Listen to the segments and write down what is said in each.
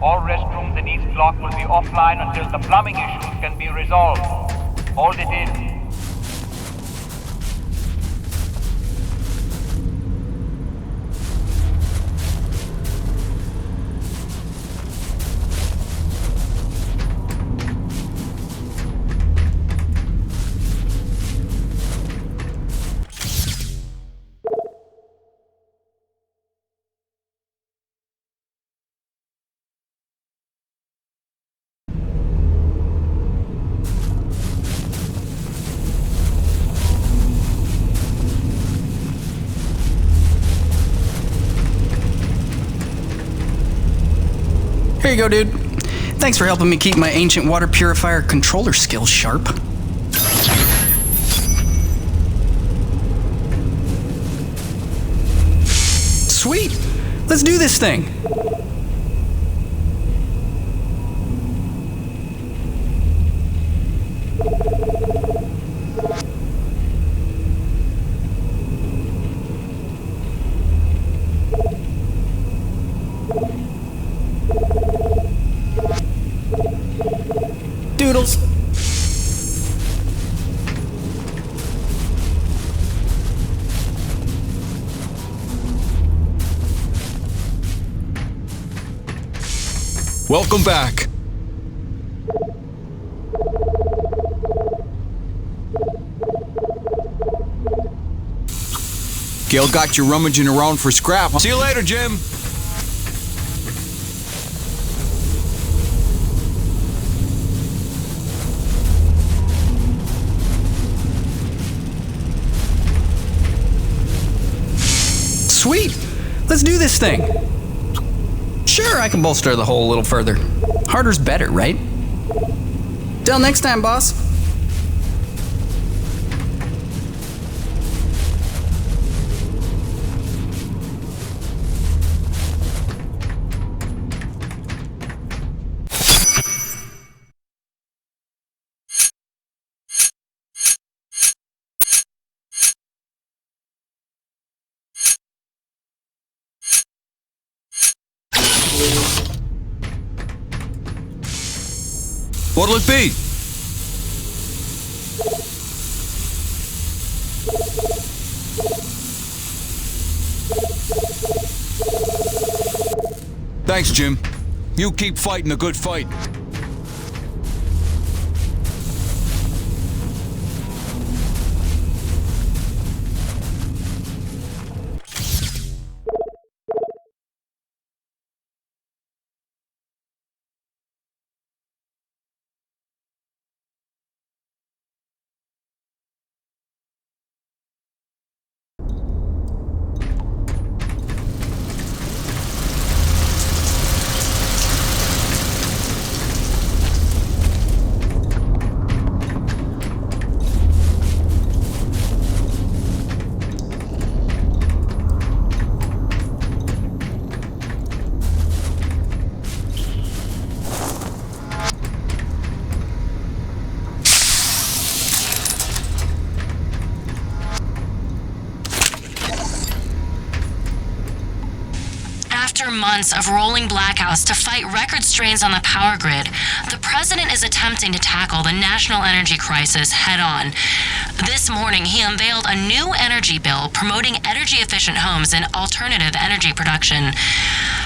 All restrooms in East Block will be offline until the plumbing issues can be resolved. Hold it in. Here you go, dude. Thanks for helping me keep my ancient water purifier controller skills sharp. Sweet! Let's do this thing! Doodles. Welcome back. Gail got you rummaging around for scrap. See you later, Jim. Sweet! Let's do this thing! Sure, I can bolster the hole a little further. Harder's better, right? Till next time, boss. What'll it be? Thanks, Jim. You keep fighting a good fight. After months of rolling blackouts to fight record strains on the power grid, the president is attempting to tackle the national energy crisis head-on. This morning, he unveiled a new energy bill promoting energy-efficient homes and alternative energy production.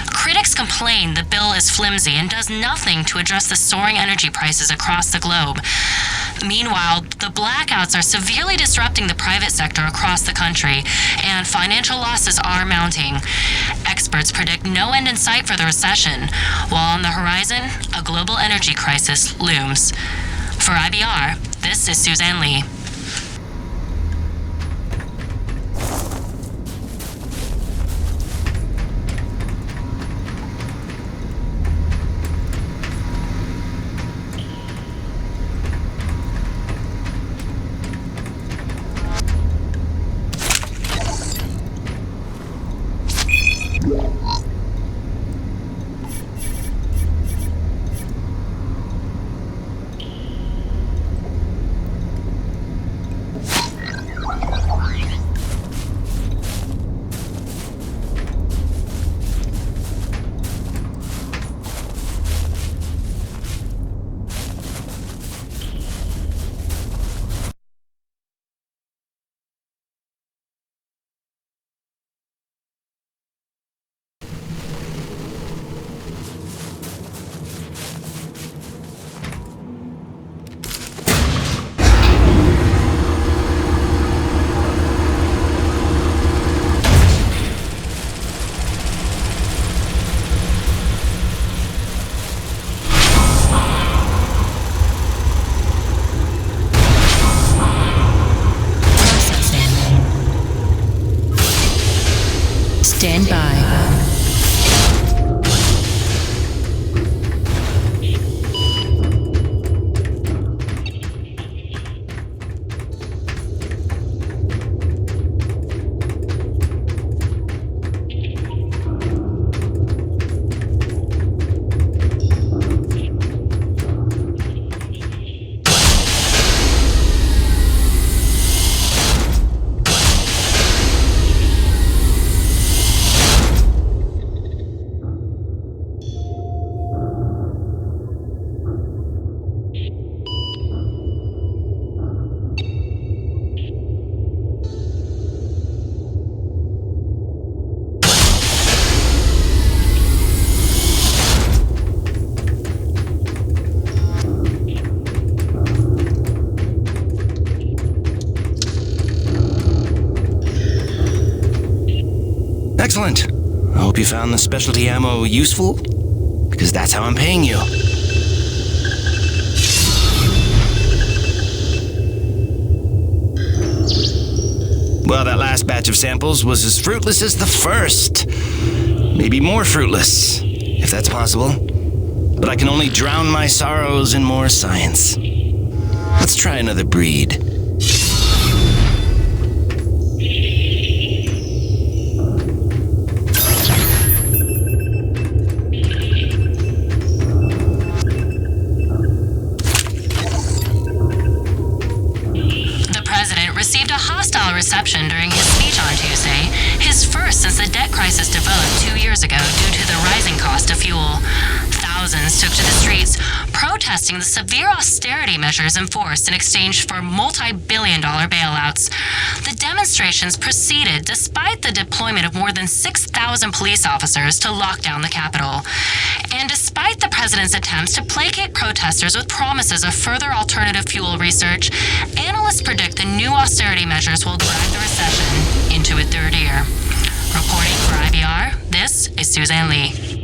Critics complain the bill is flimsy and does nothing to address the soaring energy prices across the globe. Meanwhile, the blackouts are severely disrupting the private sector across the country, and financial losses are mounting. Experts predict no end in sight for the recession, while on the horizon, a global energy crisis looms. For IBR, this is Suzanne Lee. Excellent. I hope you found the specialty ammo useful, because that's how I'm paying you. Well, that last batch of samples was as fruitless as the first. Maybe more fruitless, if that's possible. But I can only drown my sorrows in more science. Let's try another breed. Reception during his speech on Tuesday, his first since the debt crisis developed 2 years ago due to the rising cost of fuel. Thousands took to the streets, protesting the severe austerity measures enforced in exchange for multi-billion-dollar bailouts. The demonstrations proceeded despite the deployment of more than 6,000 police officers to lock down the capital. And despite the president's attempts to placate protesters with promises of further alternative fuel research, analysts predict the new austerity measures will drag the recession into a third year. Reporting for IBR, this is Suzanne Lee.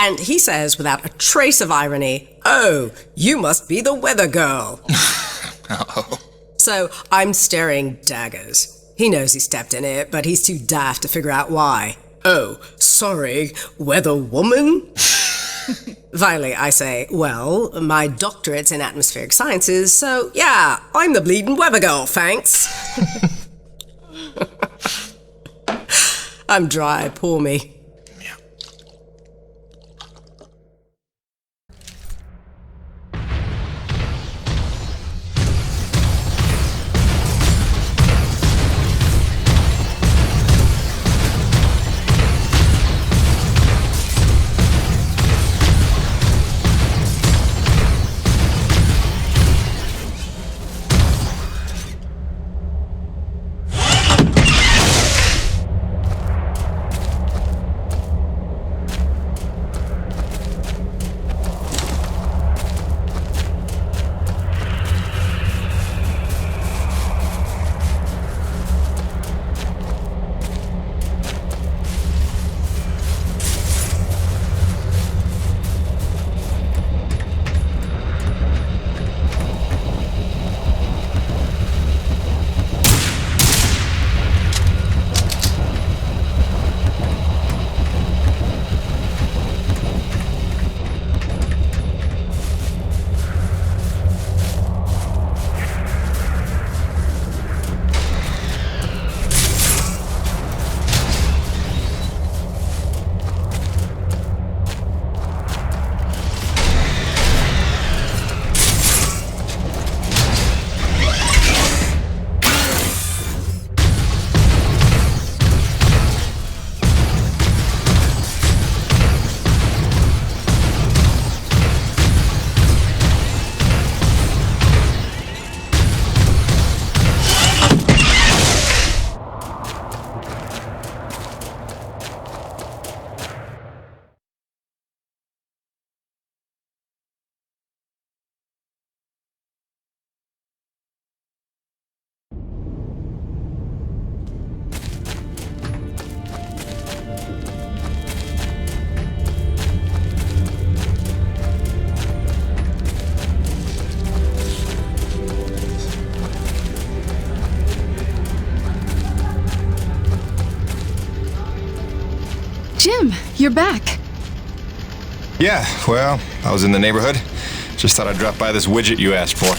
And he says, without a trace of irony, "Oh, you must be the weather girl." Oh. So I'm staring daggers. He knows he stepped in it, but he's too daft to figure out why. "Oh, sorry, weather woman?" Finally, I say, "Well, my doctorate's in atmospheric sciences, so yeah, I'm the bleeding weather girl, thanks." I'm dry, poor me. Jim, you're back. Yeah, well, I was in the neighborhood. Just thought I'd drop by this widget you asked for.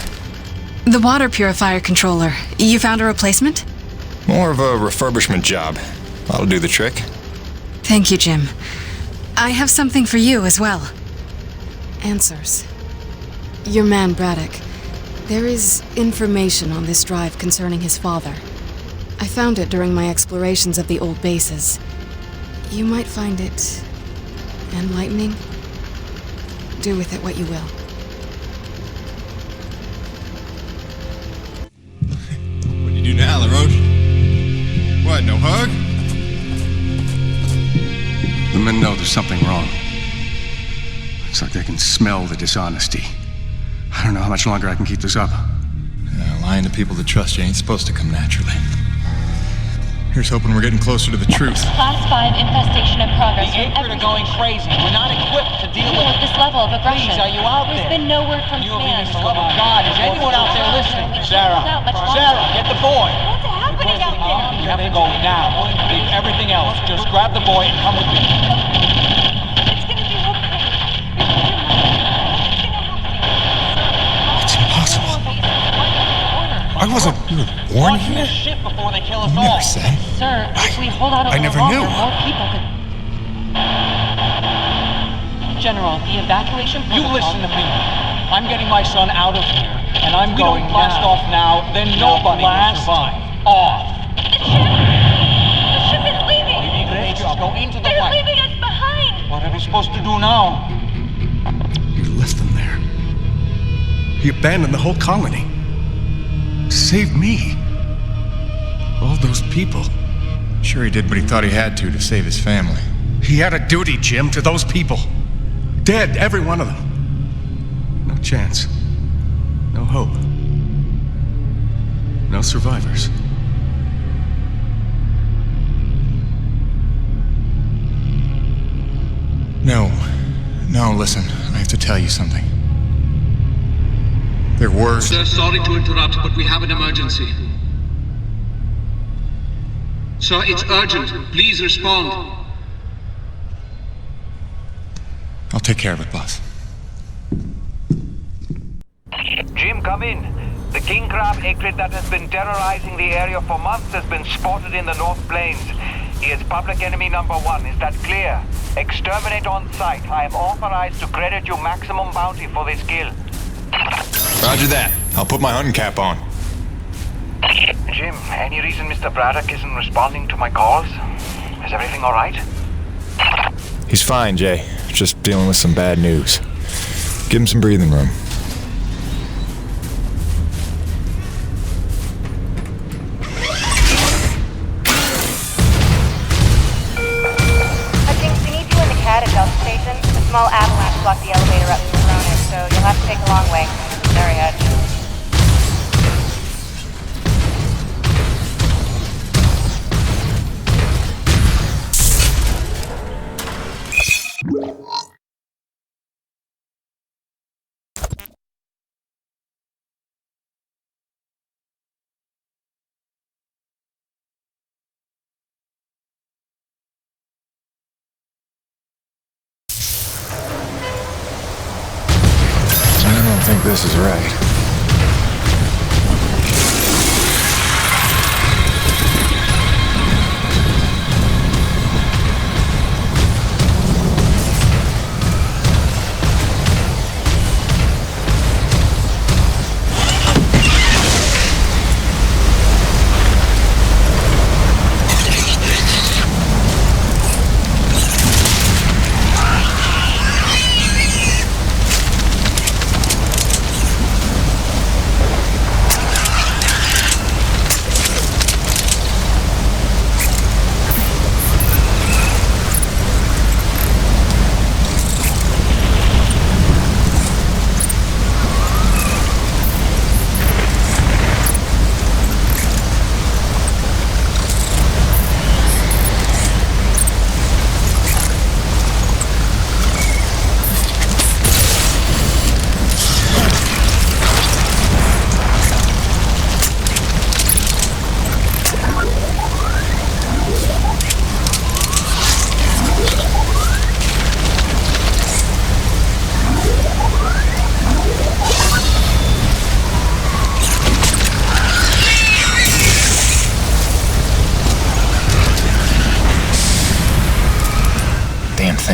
The water purifier controller. You found a replacement? More of a refurbishment job. That'll do the trick. Thank you, Jim. I have something for you as well. Answers. Your man, Braddock. There is information on this drive concerning his father. I found it during my explorations of the old bases. You might find it enlightening. Do with it what you will. What do you do now, LaRoche? What, no hug? The men know there's something wrong. It's like they can smell the dishonesty. I don't know how much longer I can keep this up. Lying to people that trust you ain't supposed to come naturally. Here's hoping we're getting closer to the truth. Class 5 infestation in progress. The Acrid are going crazy. We're not equipped to deal with This level of aggression. Please, are you out There's there? been no word from You have command. been for the love of God. Is anyone out there listening? Sarah, get the boy. What's happening out there? You have to go now. Leave everything else. Just grab the boy and come with me. It's gonna be okay. It's impossible. I wasn't born Launch here. this ship before they kill us You all. never said. Sir, if we hold out a I little never longer, knew. more people could... General, the evacuation You protocol... listen to me. I'm getting my son out of here, and I'm We going don't blast now. off now, then nobody will survive. Off. The ship is leaving! Great job. Go into the They're light. leaving us behind! What are we supposed to do now? You left them there. He abandoned the whole colony. Saved me. All those people. Sure, he did what he thought he had to save his family. He had a duty, Jim, to those people. Dead, every one of them. No chance. No hope. No survivors. No, listen. I have to tell you something. There were... Sir, sorry to interrupt, but we have an emergency. Sir, it's urgent. Please respond. I'll take care of it, boss. Jim, come in. The king crab acrid that has been terrorizing the area for months has been spotted in the North Plains. He is public enemy number 1. Is that clear? Exterminate on sight. I am authorized to credit you maximum bounty for this kill. Roger that. I'll put my hunting cap on. Jim, any reason Mr. Braddock isn't responding to my calls? Is everything all right? He's fine, Jay. Just dealing with some bad news. Give him some breathing room. At Delta Station, a small avalanche blocked the elevator up to Corona, so you'll have to take the long way. Sorry, Ed. I think this is right.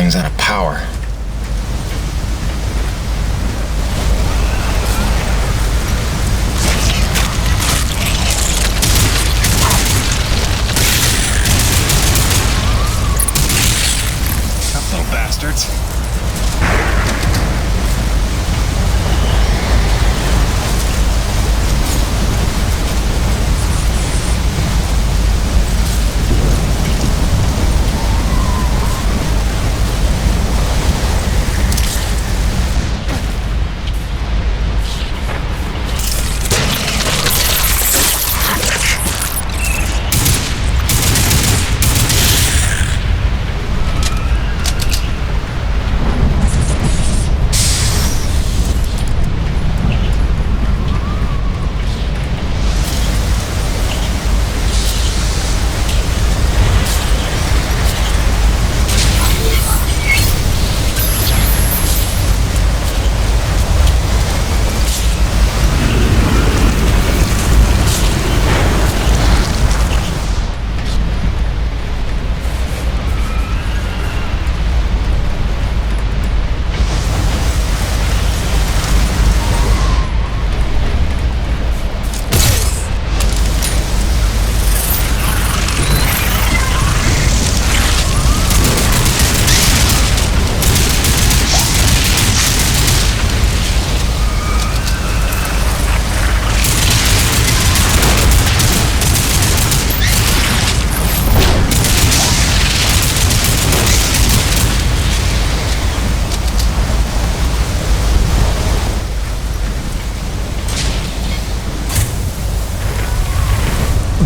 thing's out of power. Up, little bastards.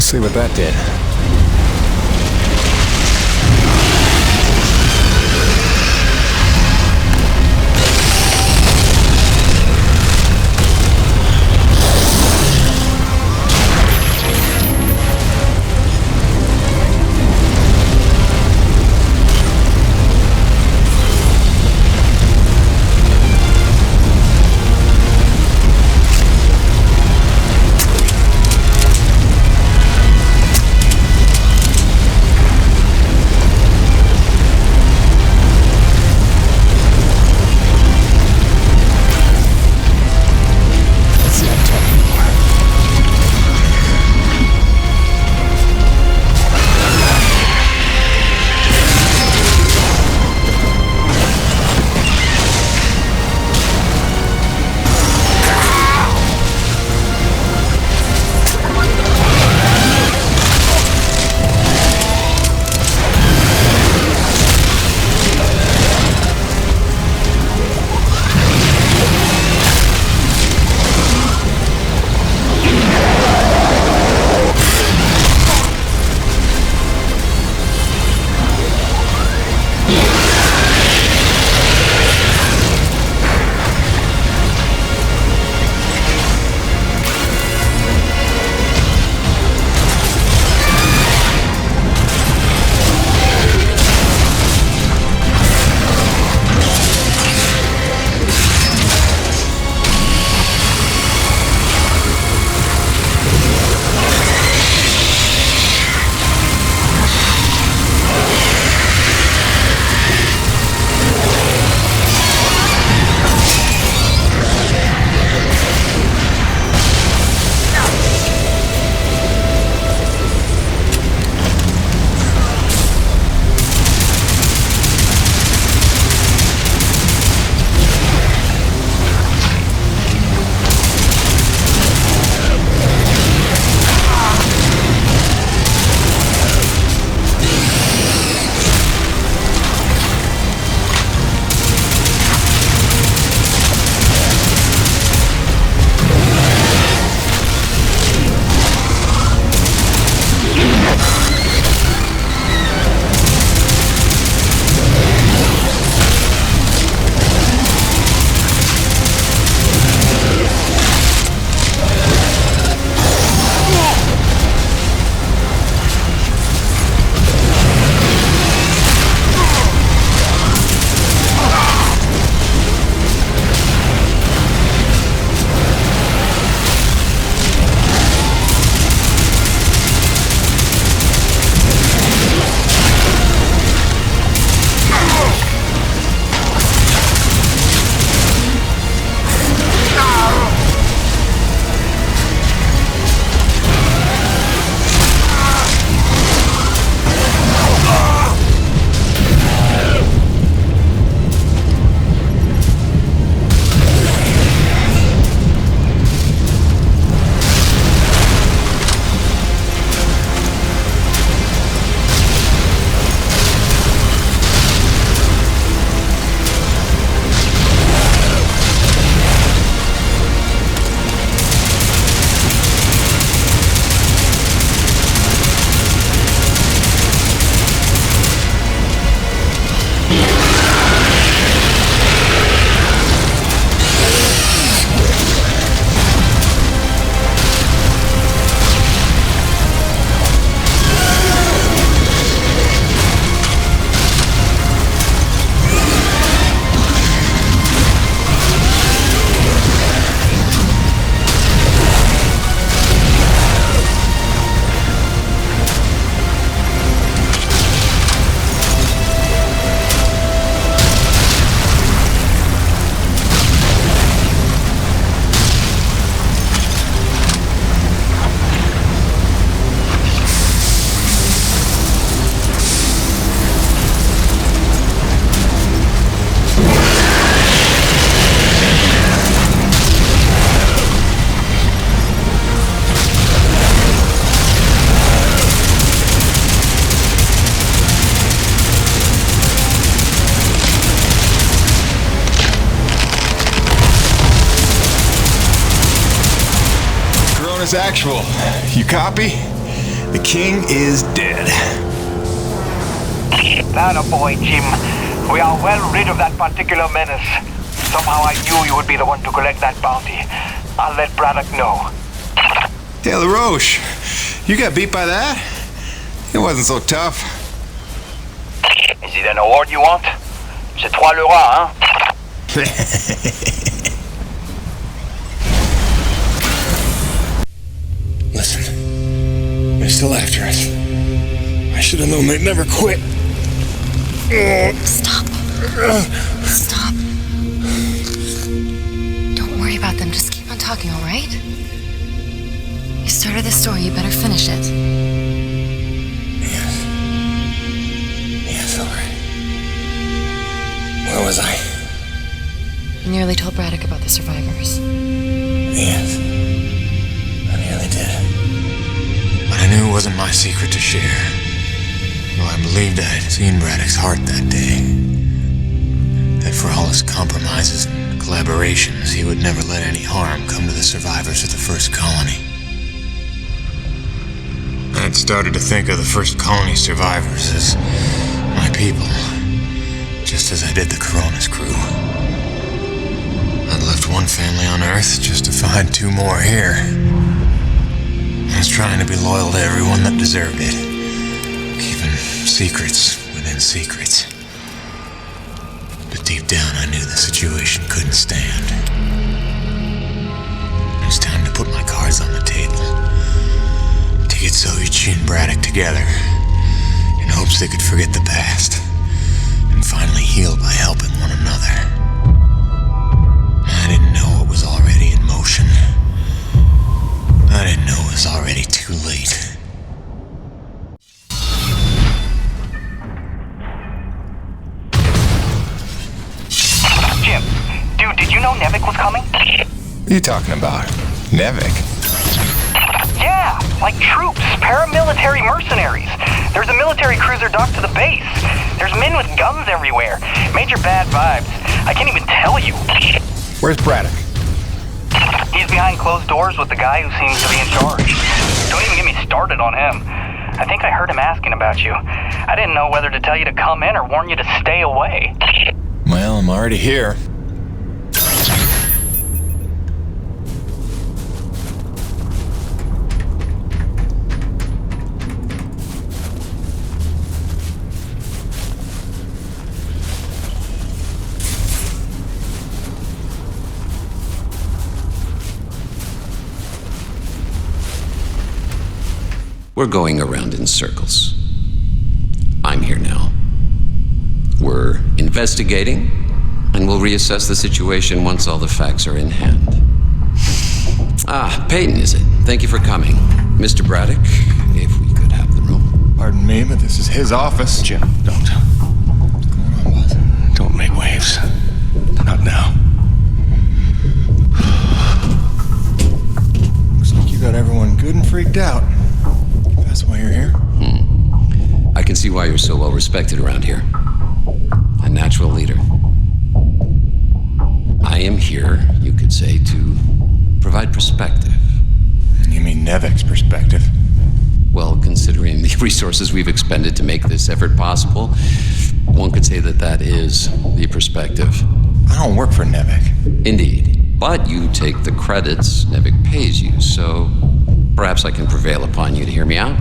Let's see what that did. is actual. You copy? The king is dead. Attaboy, Jim. We are well rid of that particular menace. Somehow I knew you would be the one to collect that bounty. I'll let Braddock know. Hey, LaRoche, you got beat by that? It wasn't so tough. Is it an award you want? C'est toi le roi, hein? Listen, they're still after us. I should have known they'd never quit. Stop. Stop. Don't worry about them. Just keep on talking, all right? You started this story. You better finish it. Yes, all right. Where was I? You nearly told Braddock about the survivors. Yes. I nearly did. But I knew it wasn't my secret to share. Though I believed I had seen Braddock's heart that day. That for all his compromises and collaborations, he would never let any harm come to the survivors of the first colony. I had started to think of the first colony survivors as my people, just as I did the Corona's crew. I'd left one family on Earth just to find two more here. I was trying to be loyal to everyone that deserved it, keeping secrets within secrets. But deep down I knew the situation couldn't stand. It was time to put my cards on the table. To get Soichi and Braddock together, in hopes they could forget the past, and finally heal by helping one another. I didn't know it was already in motion. I didn't know it was already too late. Jim, dude, did you know NEVEC was coming? What are you talking about? NEVEC? Yeah, like troops, paramilitary mercenaries. There's a military cruiser docked to the base. There's men with guns everywhere. Major bad vibes. I can't even tell you. Where's Braddock? He's behind closed doors with the guy who seems to be in charge. Don't even get me started on him. I think I heard him asking about you. I didn't know whether to tell you to come in or warn you to stay away. Well, I'm already here. We're going around in circles. I'm here now. We're investigating, and we'll reassess the situation once all the facts are in hand. Ah, Peyton, is it? Thank you for coming. Mr. Braddock, if we could have the room. Pardon me, but this is his office. Jim, don't. Don't make waves. Not now. Looks like you got everyone good and freaked out. That's why you're here? I can see why you're so well respected around here. A natural leader. I am here, you could say, to provide perspective. You mean NEVEC's perspective? Well, considering the resources we've expended to make this effort possible, one could say that that is the perspective. I don't work for NEVEC. Indeed. But you take the credits NEVEC pays you, so perhaps I can prevail upon you to hear me out.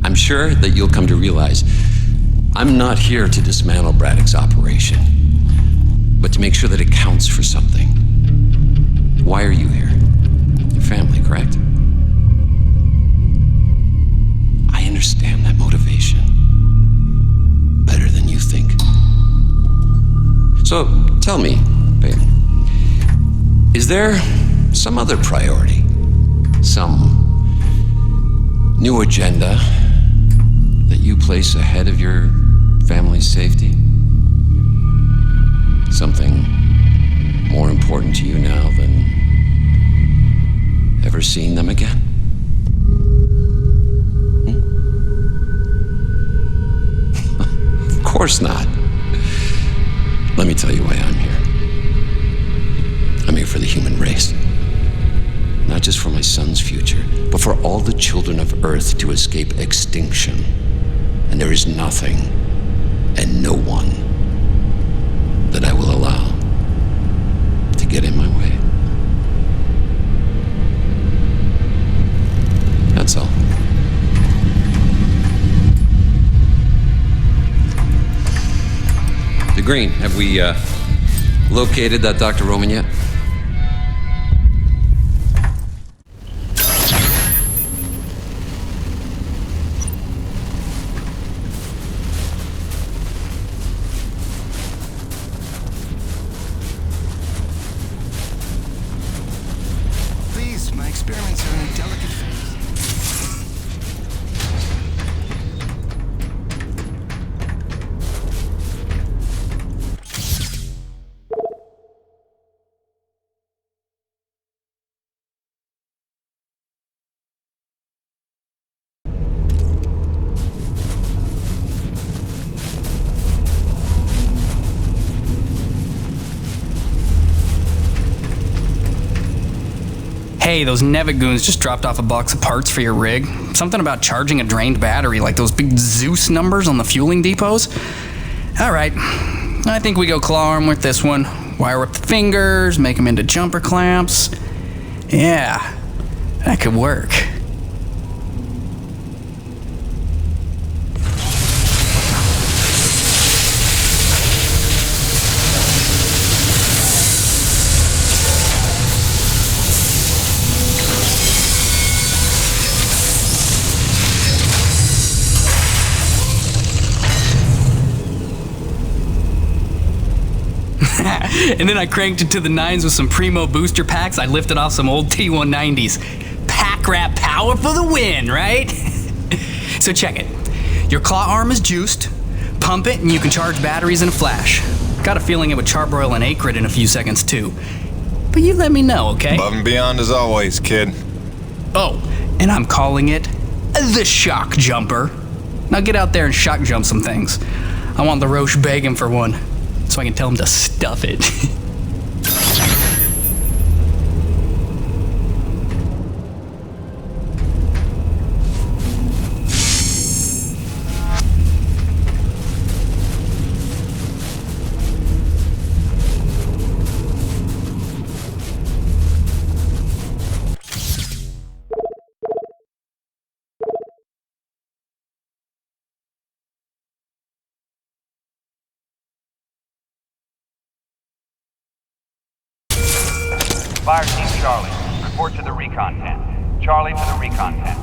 I'm sure that you'll come to realize I'm not here to dismantle Braddock's operation, but to make sure that it counts for something. Why are you here? Your family, correct? I understand that motivation better than you think. So, tell me, Peyton, is there some other priority? Some new agenda that you place ahead of your family's safety? Something more important to you now than ever seeing them again? Of course not. Let me tell you why I'm here. for the human race. Not just for my son's future, but for all the children of Earth to escape extinction. And there is nothing and no one that I will allow to get in my way. That's all. The Green, have we located that Dr. Roman yet? Please, my experiments are in a delicate phase. Hey, those NEVEC goons just dropped off a box of parts for your rig. Something about charging a drained battery, like those big Zeus numbers on the fueling depots. Alright, I think we go claw arm with this one. Wire up the fingers, make them into jumper clamps. Yeah, that could work. And then I cranked it to the nines with some primo booster packs. I lifted off some old T190s. Pack rat power for the win, right? So check it. Your claw arm is juiced. Pump it and you can charge batteries in a flash. Got a feeling it would charbroil an acrid in a few seconds too. But you let me know, okay? Above and beyond as always, kid. Oh, and I'm calling it the shock jumper. Now get out there and shock jump some things. I want the Roche begging for one, so I can tell him to stuff it. Fire Team Charlie, report to the recon tent. Charlie to the recon tent.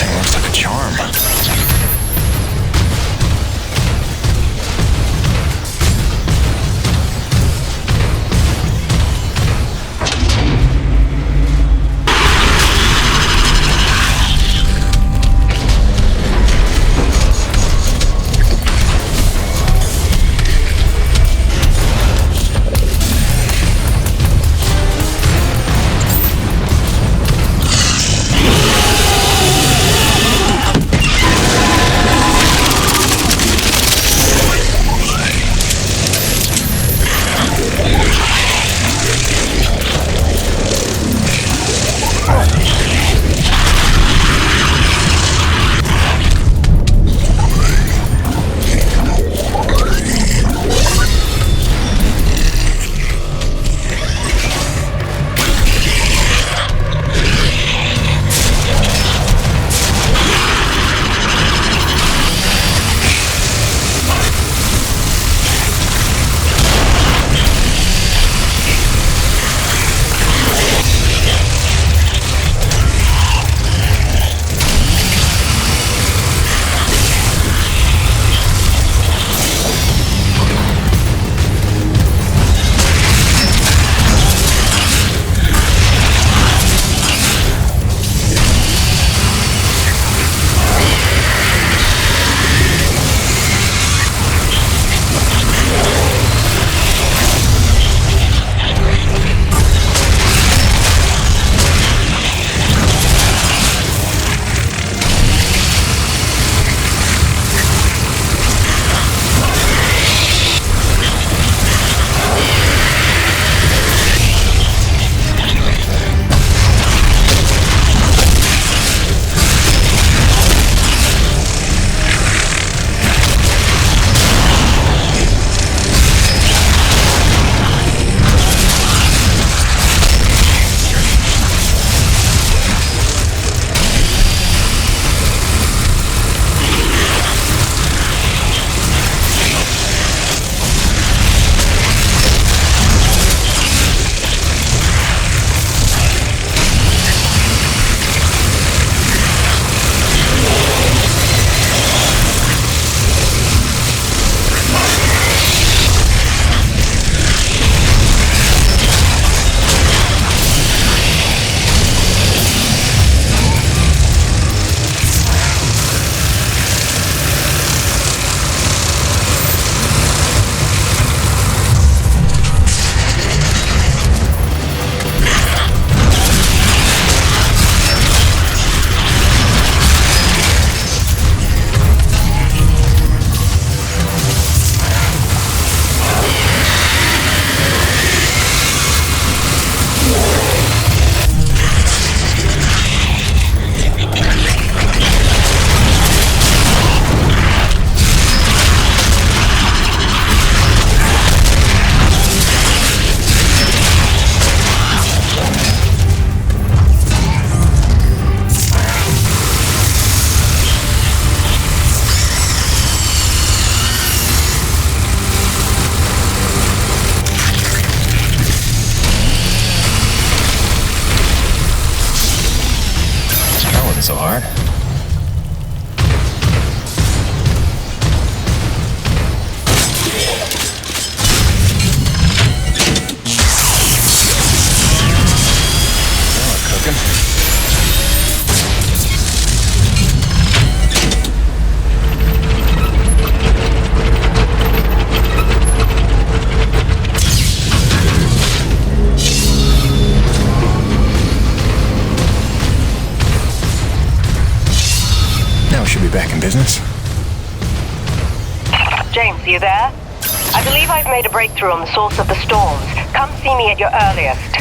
thing looks like a charm. So hard. Cooking. Should be back in business. James, you there? I believe I've made a breakthrough on the source of the storms. Come see me at your earliest.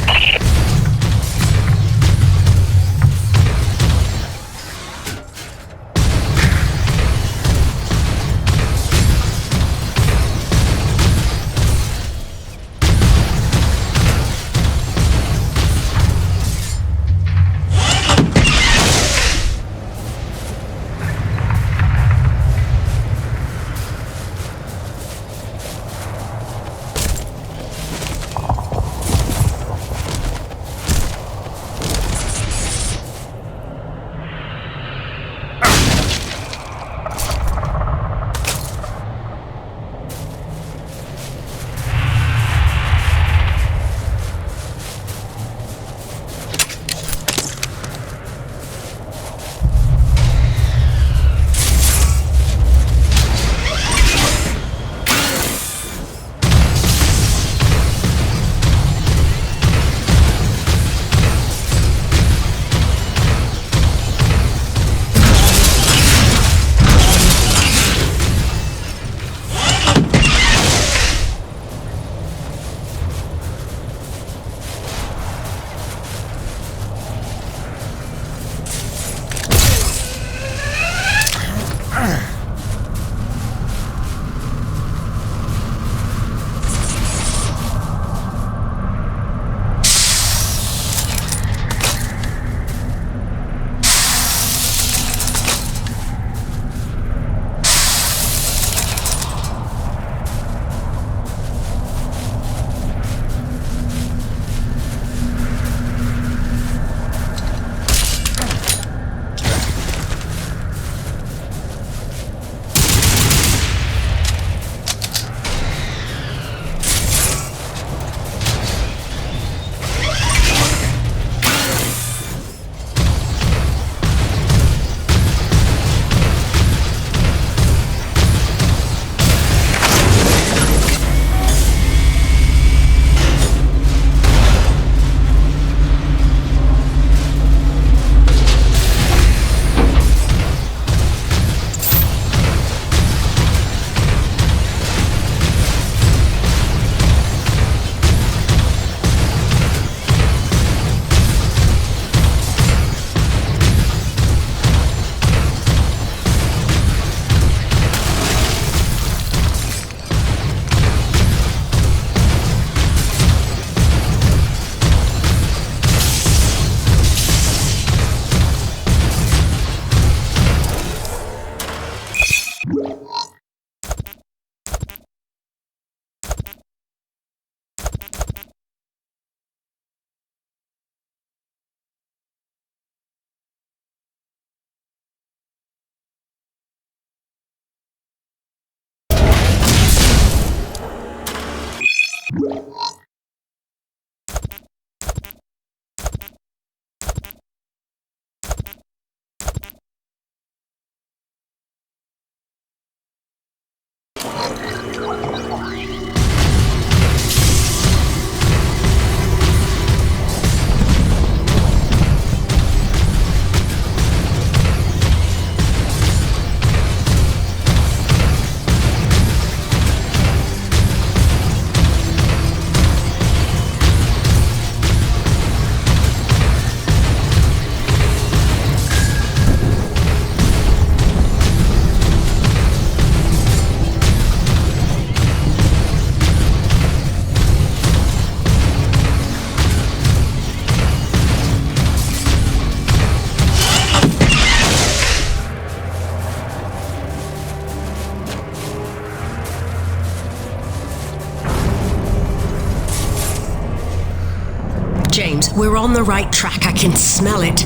on the right track. I can smell it.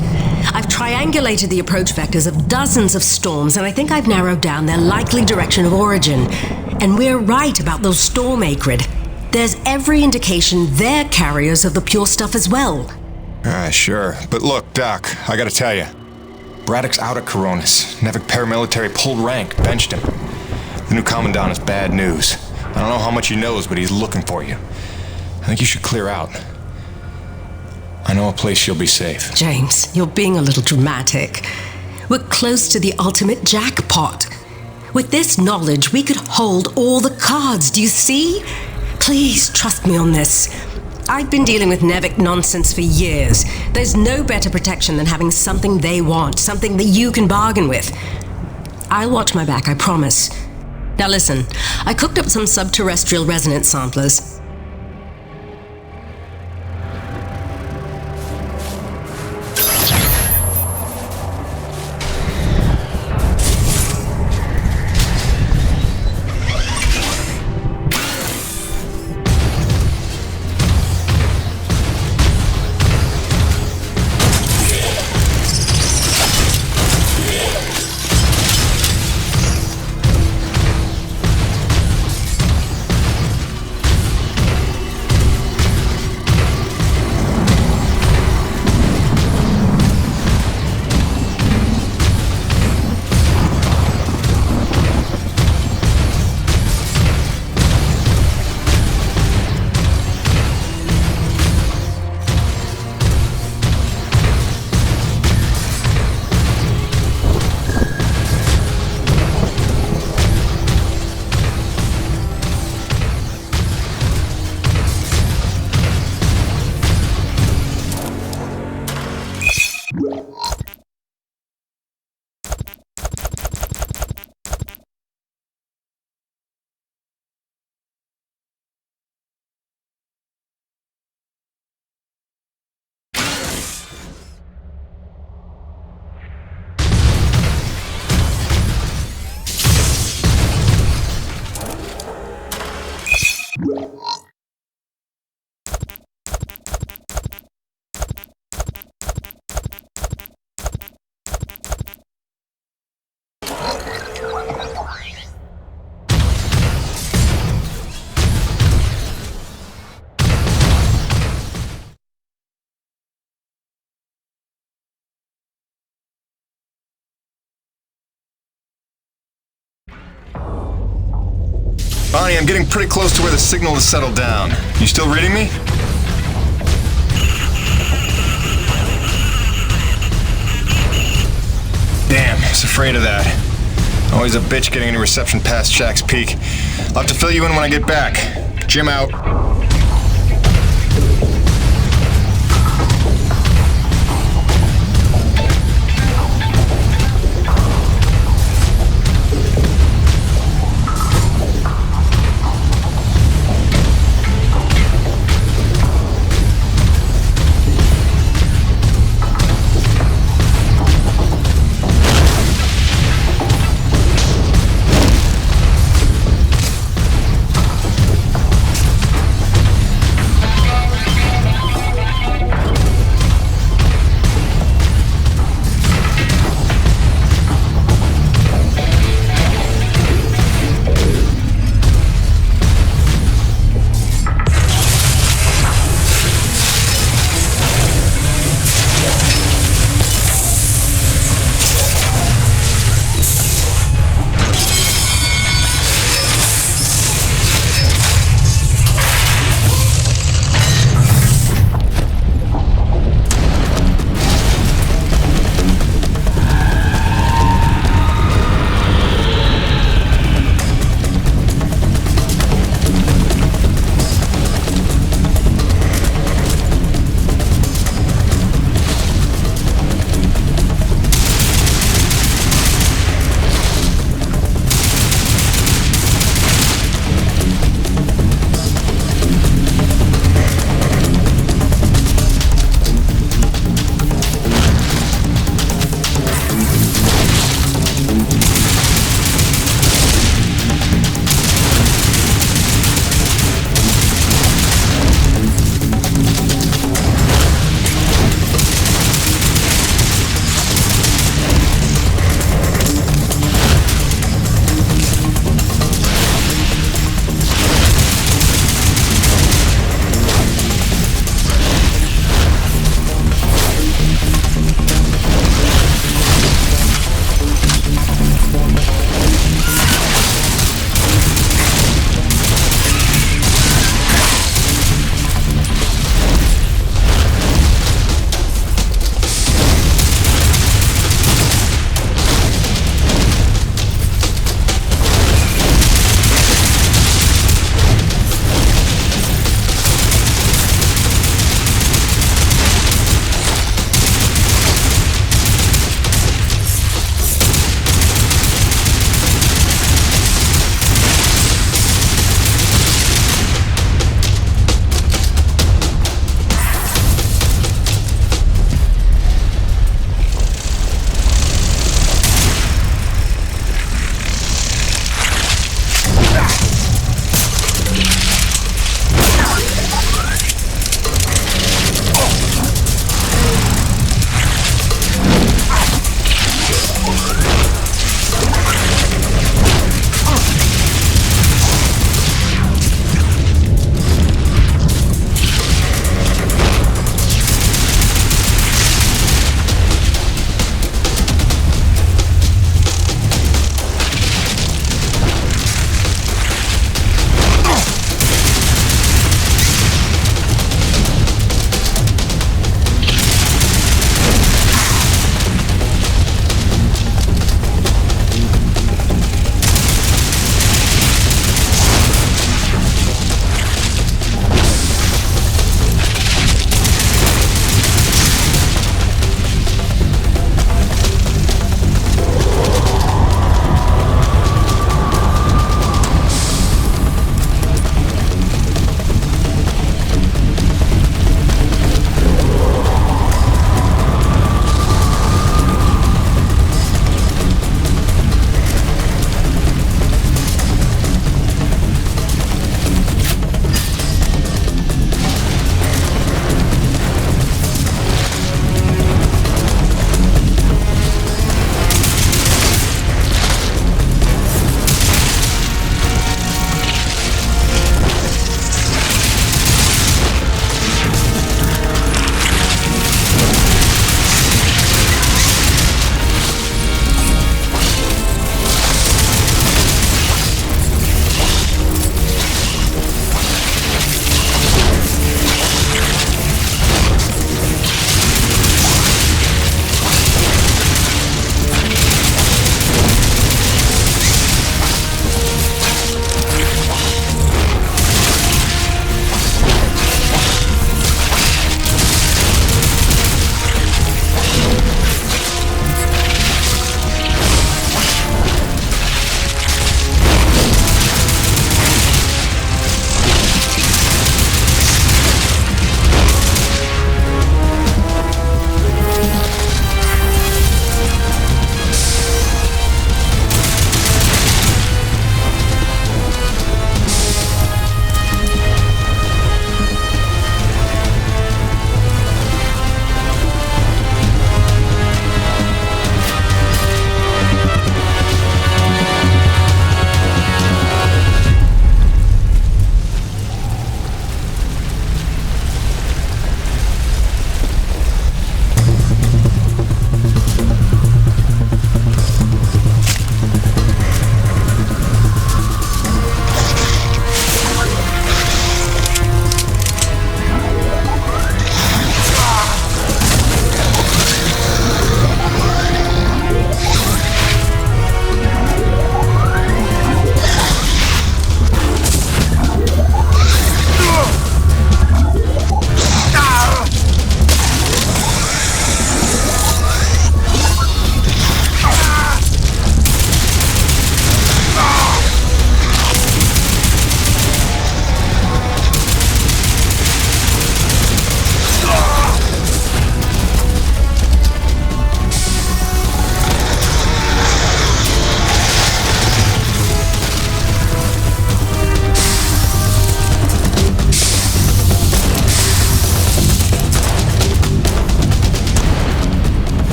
I've triangulated the approach vectors of dozens of storms, and I think I've narrowed down their likely direction of origin. And we're right about those storm acrid. There's every indication they're carriers of the pure stuff as well. Sure. But look, Doc, I gotta tell you. Braddock's out at Coronis. NEVEC paramilitary pulled rank, benched him. The new commandant is bad news. I don't know how much he knows, but he's looking for you. I think you should clear out. I know a place you'll be safe. James, you're being a little dramatic. We're close to the ultimate jackpot. With this knowledge, we could hold all the cards, do you see? Please trust me on this. I've been dealing with NEVEC nonsense for years. There's no better protection than having something they want, something that you can bargain with. I'll watch my back, I promise. Now listen, I cooked up some subterrestrial resonance samplers. Bonnie, I'm getting pretty close to where the signal has settled down. You still reading me? Damn, I was afraid of that. Always a bitch getting any reception past Shack's Peak. I'll have to fill you in when I get back. Jim out.